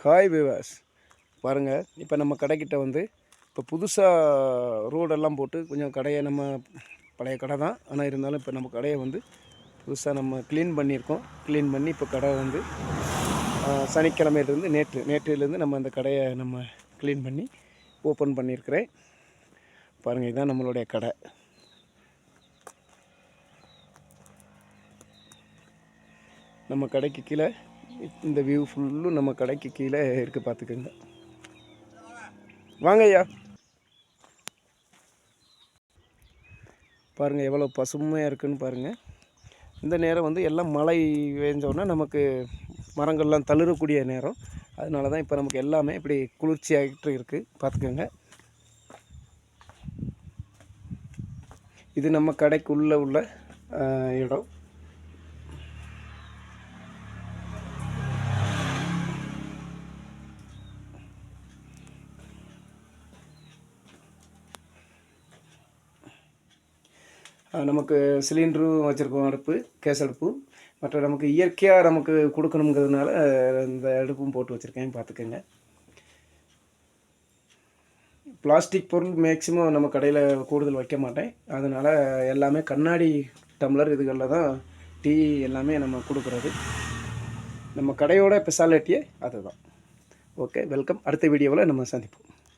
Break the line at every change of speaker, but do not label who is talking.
Hi விவாஸ் பாருங்கள். இப்போ நம்ம கடைக்கிட்ட வந்து இப்போ புதுசாக ரோடெல்லாம் போட்டு கொஞ்சம் கடையை நம்ம பழைய கடை தான், ஆனால் இருந்தாலும் இப்போ நம்ம கடையை வந்து புதுசாக நம்ம க்ளீன் பண்ணியிருக்கோம். க்ளீன் பண்ணி இப்போ கடை வந்து சனிக்கிழமையிலேருந்து நேற்றுலேருந்து நம்ம அந்த கடையை நம்ம க்ளீன் பண்ணி ஓப்பன் பண்ணியிருக்கிறேன். பாருங்கள், இதுதான் நம்மளுடைய கடை. நம்ம கடைக்கு கீழே இந்த வியூ ஃபுல்லும் நம்ம கடைக்கு கீழே இருக்குது, பார்த்துக்குங்க. வாங்க ஐயா, பாருங்கள் எவ்வளோ பசுமையாக இருக்குதுன்னு பாருங்கள். இந்த நேரம் வந்து எல்லாம் மழை பெஞ்சோன்னா நமக்கு மரங்கள்லாம் தளிரக்கூடிய நேரம். அதனால தான் இப்போ நமக்கு எல்லாமே இப்படி குளிர்ச்சி ஆகிட்டு இருக்குது, பார்த்துக்கோங்க. இது நம்ம கடைக்குள்ளே உள்ள இடம். நமக்கு சிலிண்டரும் வச்சுருக்கோம், அடுப்பு, கேஸ் அடுப்பு. மற்ற நமக்கு இயற்கையாக நமக்கு கொடுக்கணுங்கிறதுனால இந்த அடுப்பும் போட்டு வச்சுருக்கேன், பார்த்துக்கோங்க. பிளாஸ்டிக் பொருள் மேக்ஸிமம் நம்ம கடையில் கூடுதல் வைக்க மாட்டேன். அதனால் எல்லாமே கண்ணாடி டம்ளர் இதுகளில் தான் டீ எல்லாமே நம்ம கொடுக்குறது. நம்ம கடையோட ஸ்பெஷாலிட்டியே அதுதான். Okay, welcome. அடுத்த வீடியோவில் நம்ம சந்திப்போம்.